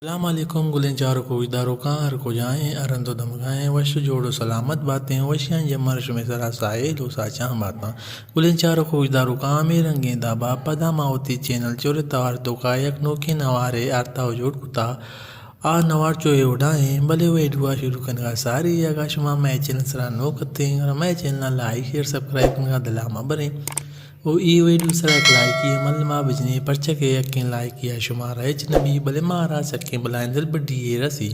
السلام علیکم گلیں چاروں کو اداروں کا ہر کو جائیں ارند و دمگائیں وش جوڑو سلامت باتیں وشیاں جمرش میں سرا سائل و ساچاں باتاں گلیں چاروں کو اداروں کا میں رنگیں دابا پدا ماوتی چینل چور توار تو کا یک نوکے نوارے آرتا و جوڑ کتا آ نوار چوئے اڑائیں بلے وہ ایڈوا شروع کرنے کا ساری یا شما میں چینل سرا نو کتے ہیں اور میں چینل لائک شیئر سبسکرائب کرنے کا دلامہ بریں وہ ای ویڈیو سرا ایک لائک کی عمل ما بجنے پرچہ کے یقین لائک کیا شمارا ایچ نبی بلے مارا سکیں بلائیں دل بڑی رسی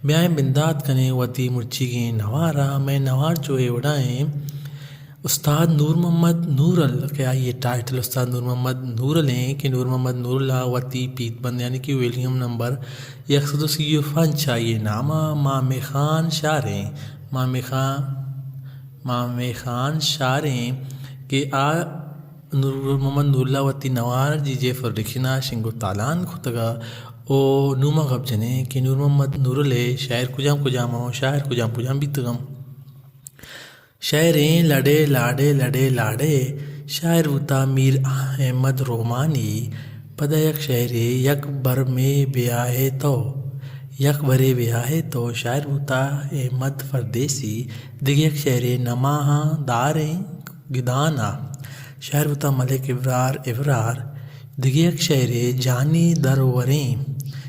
بیائیں بندات کنے وطی مرچی گیں نوارا میں نوار چوئے اڑائیں استاد نور محمد نورل کیا یہ ٹائٹل استاد نور محمد نورل ہیں کہ نور محمد نور اللہ وطی پیت بند یعنی کہ ویلیم نمبر 135 چاہیے نامہ مام خان شاریں مام خان شاریں کہ آ نور محمد نور اللہ وطی نوار جی جے فرخنا شنگو تالان کھتگا او نوما غب جنے کہ نور محمد نور اللہ شاعر کجام ہو شاعر کجام بیتگم شاعریں لڑے لاڑے شاعر ہوتا میر احمد رومانی پدا یک شعر یک بر میں بیاہے تو شاعر ہوتا احمد فردیسی دیگه یک شعر نماہاں داریں گدانا شاعر ہوتا ملک ابرار دیگه یک شعر جانی دروریں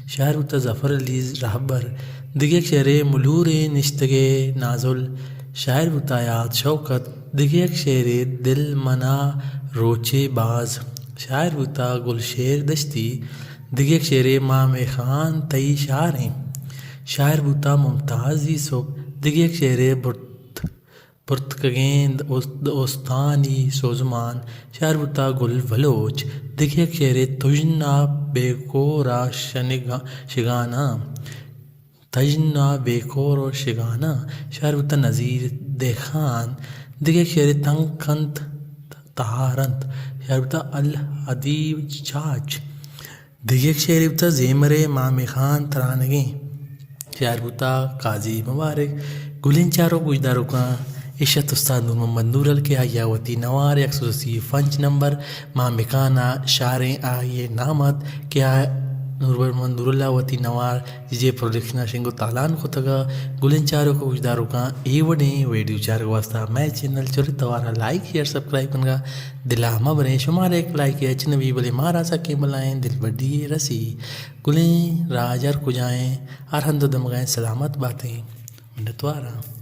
شاعر ہوتا ظفر علی رہبر دیگه یک شعر ملور نشتگے نازل شاعر ہوتا یاد شوکت دیگه یک شعر دل منا روچے باز شاعر ہوتا گلشیر دشتی دیگه یک شعر مام خان تئی شاریں شاعر ہوتا ممتاز یوسف دیگه یک شعر پرتگیند اوستانی سوزمان شاعر ہوتا گل بلوچ دیگه یک شعر تجنا بیکورا شگانا شاعر ہوتا نذیر دیخان دیگه یک شعر تنکنت تہارنت شاعر ہوتا الحدیب چاچ دیگه یک شعر ہوتا زیمر مام خان ترانگیں شاعر ہوتا قاضی مبارک گلین چاروں گوجداروں کا عشت استاد نور محمد نورل کے آیاوتی نوار 135 نمبر مام خانہ شاریں آئیے نامت کیا نور محمد نور اللہ وتی نوار جے پروڈکشن شنگو تالان کھتگا گلین چاروں کو گوجداروں کا ای وڈیں ویڈیو چاروں واسطہ میں چینل چوری توارا لائک شیئر سبسکرائب کنگا دلامہ بریں شمار ایک لائک اچ نبی بلے مارا سکیں بلائیں دل بڑی رسی گلیں راجر کو جائیں ارہند دمگائیں سلامت باتیں منتوارا